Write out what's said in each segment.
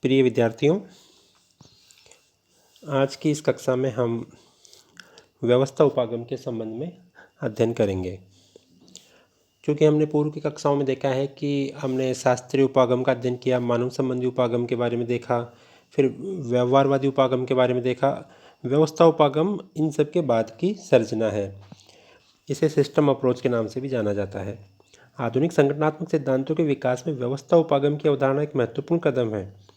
प्रिय विद्यार्थियों, आज की इस कक्षा में हम व्यवस्था उपागम के संबंध में अध्ययन करेंगे। क्योंकि हमने पूर्व की कक्षाओं में देखा है कि हमने शास्त्रीय उपागम का अध्ययन किया, मानव संबंधी उपागम के बारे में देखा, फिर व्यवहारवादी उपागम के बारे में देखा। व्यवस्था उपागम इन सब के बाद की सर्जना है। इसे सिस्टम अप्रोच के नाम से भी जाना जाता है। आधुनिक संगठनात्मक सिद्धांतों के विकास में व्यवस्था उपागम की अवधारणा एक महत्वपूर्ण कदम है।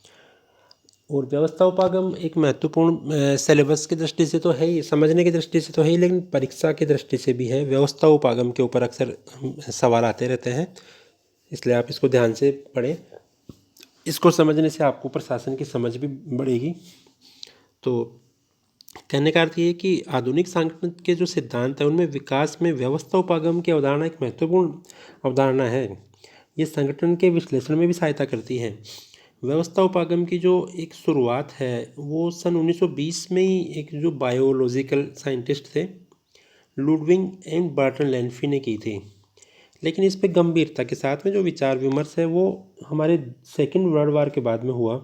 और व्यवस्था उपागम एक महत्वपूर्ण सिलेबस की दृष्टि से तो है ही, समझने की दृष्टि से तो है ही, लेकिन परीक्षा की दृष्टि से भी है। व्यवस्था उपागम के ऊपर अक्सर सवाल आते रहते हैं, इसलिए आप इसको ध्यान से पढ़ें। इसको समझने से आपको प्रशासन की समझ भी बढ़ेगी। तो कहने का अर्थ ये है कि आधुनिक संगठन के जो सिद्धांत हैं उनमें विकास में व्यवस्था उपागम की अवधारणा एक महत्वपूर्ण अवधारणा है। ये संगठन के विश्लेषण में भी सहायता करती है। व्यवस्था उपागम की जो एक शुरुआत है वो सन 1920 में ही एक जो बायोलॉजिकल साइंटिस्ट थे लुडविग एंड बर्टन लैन्फी ने की थी। लेकिन इस पे गंभीरता के साथ में जो विचार विमर्श है वो हमारे सेकेंड वर्ल्ड वार के बाद में हुआ।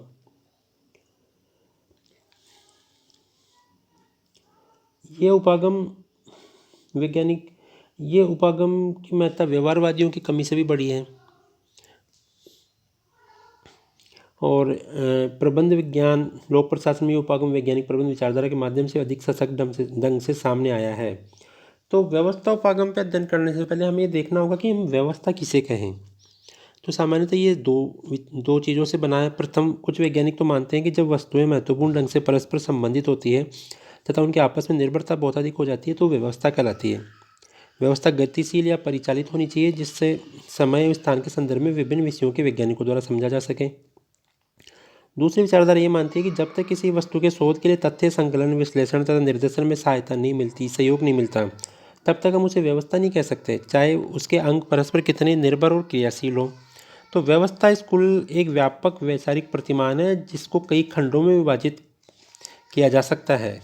ये उपागम की महत्ता व्यवहारवादियों की कमी से भी बड़ी है। और प्रबंध विज्ञान, लोक प्रशासन में उपागम वैज्ञानिक प्रबंध विचारधारा के माध्यम से अधिक सशक्त ढंग से सामने आया है। तो व्यवस्था उपागम पर अध्ययन करने से पहले हमें ये देखना होगा कि हम व्यवस्था किसे कहें। तो सामान्यतः ये दो चीज़ों से बना है। प्रथम, कुछ वैज्ञानिक तो मानते हैं कि जब वस्तुएं महत्वपूर्ण ढंग से परस्पर संबंधित होती है तथा उनके आपस में निर्भरता बहुत अधिक हो जाती है तो व्यवस्था कहलाती है। व्यवस्था गतिशील या परिचालित होनी चाहिए जिससे समय और स्थान के संदर्भ में विभिन्न विषयों के वैज्ञानिकों द्वारा समझा जा सके। दूसरी विचारधारा ये मानती है कि जब तक किसी वस्तु के शोध के लिए तथ्य संकलन, विश्लेषण तथा निर्देशन में सहायता नहीं मिलती, सहयोग नहीं मिलता, तब तक हम उसे व्यवस्था नहीं कह सकते, चाहे उसके अंग परस्पर कितने निर्भर और क्रियाशील हो। तो व्यवस्था स्कूल एक व्यापक वैचारिक प्रतिमान है जिसको कई खंडों में विभाजित किया जा सकता है।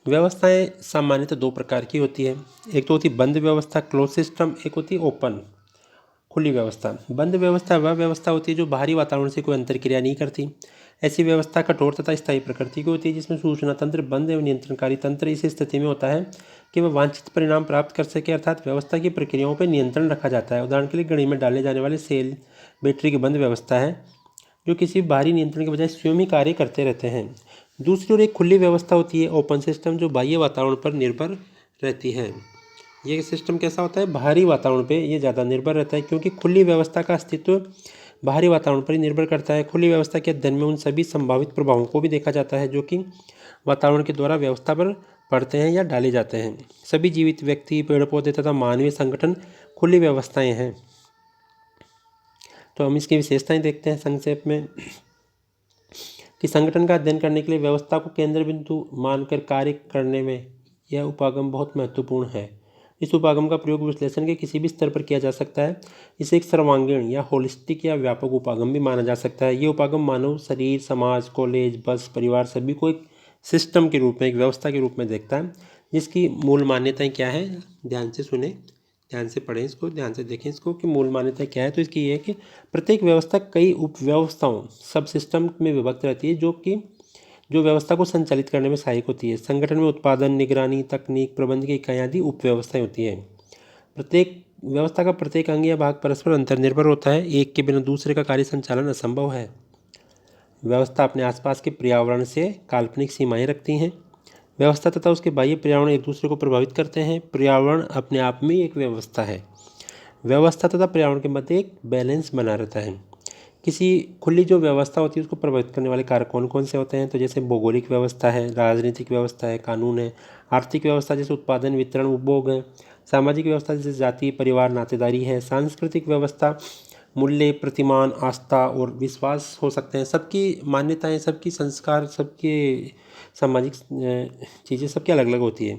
व्यवस्थाएं सामान्यतः दो प्रकार की होती है। एक तो होती बंद व्यवस्था, क्लोज सिस्टम, एक होती ओपन, खुली व्यवस्था। बंद व्यवस्था वह व्यवस्था होती है जो बाहरी वातावरण से कोई अंतर्क्रिया नहीं करती। ऐसी व्यवस्था कठोर तथा स्थायी प्रकृति की होती है जिसमें सूचना तंत्र बंद एवं नियंत्रणकारी तंत्र इस स्थिति में होता है कि वह वांछित परिणाम प्राप्त कर सके, अर्थात व्यवस्था की प्रक्रियाओं पर नियंत्रण रखा जाता है। उदाहरण के लिए घड़ी में डाले जाने वाले सेल, बैटरी की बंद व्यवस्था है जो किसी बाहरी नियंत्रण के बजाय स्वयं ही कार्य करते रहते हैं। दूसरी ओर एक खुली व्यवस्था होती है, ओपन सिस्टम, जो बाह्य वातावरण पर निर्भर रहती है। ये सिस्टम कैसा होता है? बाहरी वातावरण पे ये ज़्यादा निर्भर रहता है, क्योंकि खुली व्यवस्था का अस्तित्व बाहरी वातावरण पर ही निर्भर करता है। खुली व्यवस्था के अध्ययन में उन सभी संभावित प्रभावों को भी देखा जाता है जो कि वातावरण के द्वारा व्यवस्था पर पड़ते हैं या डाले जाते हैं। सभी जीवित व्यक्ति, पेड़ पौधे तथा मानवीय संगठन खुली व्यवस्थाएं हैं। तो हम इसकी विशेषताएं देखते हैं संक्षेप में कि संगठन का अध्ययन करने के लिए व्यवस्था को केंद्र बिंदु मानकर कार्य करने में यह उपागम बहुत महत्वपूर्ण है। इस उपागम का प्रयोग विश्लेषण के किसी भी स्तर पर किया जा सकता है। इसे एक सर्वांगीण या होलिस्टिक या व्यापक उपागम भी माना जा सकता है। ये उपागम मानव शरीर, समाज, कॉलेज, बस, परिवार सभी को एक सिस्टम के रूप में, एक व्यवस्था के रूप में देखता है जिसकी मूल मान्यताएं क्या है। ध्यान से सुने, ध्यान से पढ़ें इसको, ध्यान से देखें इसको कि मूल मान्यता क्या है। तो इसकी ये है कि प्रत्येक व्यवस्था कई उपव्यवस्थाओं, सब सिस्टम में विभक्त रहती है जो व्यवस्था को संचालित करने में सहायक होती है। संगठन में उत्पादन, निगरानी, तकनीक, प्रबंध की इकाइयाँ आदि उपव्यवस्थाएं होती है। प्रत्येक व्यवस्था का प्रत्येक अंग या भाग परस्पर अंतर्निर्भर होता है, एक के बिना दूसरे का कार्य संचालन असंभव है। व्यवस्था अपने आसपास के पर्यावरण से काल्पनिक सीमाएं रखती हैं। व्यवस्था तथा उसके बाह्य पर्यावरण एक दूसरे को प्रभावित करते हैं। पर्यावरण अपने आप में एक व्यवस्था है। व्यवस्था तथा पर्यावरण के मध्य एक बैलेंस बना रहता है। किसी खुली जो व्यवस्था होती है उसको प्रभावित करने वाले कारक कौन कौन से होते हैं? तो जैसे भौगोलिक व्यवस्था है, राजनीतिक व्यवस्था है, कानून है, आर्थिक व्यवस्था जैसे उत्पादन, वितरण, उपभोग है, सामाजिक व्यवस्था जैसे जाति, परिवार, नातेदारी है, सांस्कृतिक व्यवस्था मूल्य, प्रतिमान, आस्था और विश्वास हो सकते हैं। सबकी मान्यताएं, सबकी संस्कार, सबके सामाजिक चीज़ें सबकी अलग अलग होती है।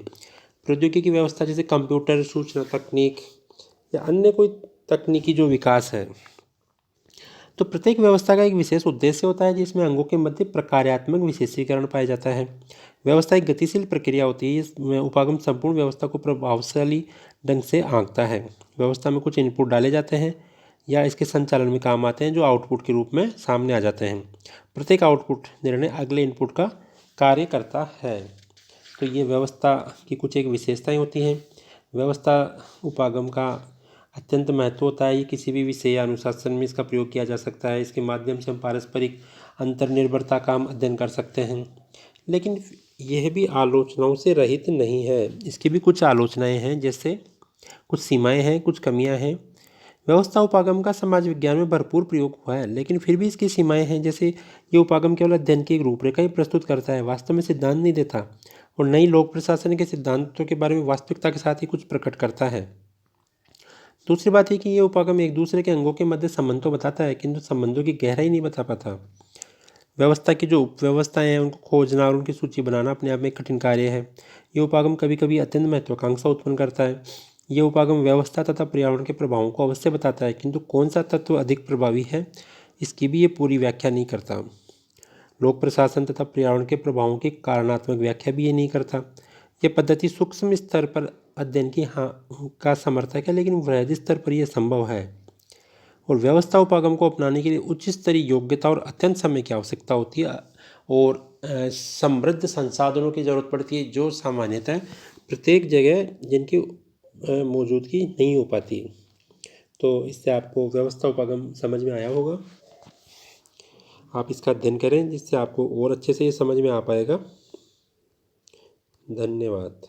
प्रौद्योगिकी व्यवस्था जैसे कंप्यूटर, सूचना तकनीक या अन्य कोई तकनीकी जो विकास है। तो प्रत्येक व्यवस्था का एक विशेष उद्देश्य होता है जिसमें अंगों के मध्य प्रकार्यात्मक विशेषीकरण पाया जाता है। व्यवस्था एक गतिशील प्रक्रिया होती है। इसमें उपागम संपूर्ण व्यवस्था को प्रभावशाली ढंग से आंकता है। व्यवस्था में कुछ इनपुट डाले जाते हैं, या इसके संचालन में काम आते हैं, जो आउटपुट के रूप में सामने आ जाते हैं। प्रत्येक आउटपुट निर्णय अगले इनपुट का कार्य करता है। तो ये व्यवस्था की कुछ एक विशेषताएं होती हैं। व्यवस्था उपागम का अत्यंत महत्व होता है। ये किसी भी विषय या अनुशासन में इसका प्रयोग किया जा सकता है। इसके माध्यम से हम पारस्परिक अंतर्निर्भरता का हम अध्ययन कर सकते हैं। लेकिन यह भी आलोचनाओं से रहित नहीं है। इसकी भी कुछ आलोचनाएं हैं, जैसे कुछ सीमाएं हैं, कुछ कमियां हैं। व्यवस्था उपागम का समाज विज्ञान में भरपूर प्रयोग हुआ है, लेकिन फिर भी इसकी सीमाएं हैं। जैसे ये उपागम केवल अध्ययन की एक रूपरेखा ही प्रस्तुत करता है, वास्तव में सिद्धांत नहीं देता, और नई लोक प्रशासन के सिद्धांतों के बारे में वास्तविकता के साथ ही कुछ प्रकट करता है। दूसरी बात है कि ये उपागम एक दूसरे के अंगों के मध्य संबंध तो बताता है, किंतु संबंधों की गहराई नहीं बता पाता। व्यवस्था की जो उपव्यवस्थाएं हैं उनको खोजना और उनकी सूची बनाना अपने आप में एक कठिन कार्य है। ये उपागम कभी कभी अत्यंत महत्वाकांक्षा उत्पन्न करता है। ये उपागम व्यवस्था तथा पर्यावरण के प्रभावों को अवश्य बताता है, किंतु कौन सा तत्व अधिक प्रभावी है इसकी भी ये पूरी व्याख्या नहीं करता। लोक प्रशासन तथा पर्यावरण के प्रभावों की कारणात्मक व्याख्या भी ये नहीं करता। यह पद्धति सूक्ष्म स्तर पर अध्ययन की का समर्थक है, लेकिन वृहद स्तर पर यह संभव है। और व्यवस्था उपागम को अपनाने के लिए उच्च स्तरीय योग्यता और अत्यंत समय की आवश्यकता होती है, और समृद्ध संसाधनों की जरूरत पड़ती है, जो सामान्यतः प्रत्येक जगह जिनकी मौजूदगी नहीं हो पाती। तो इससे आपको व्यवस्था उपागम समझ में आया होगा। आप इसका अध्ययन करें, जिससे आपको और अच्छे से ये समझ में आ पाएगा। धन्यवाद।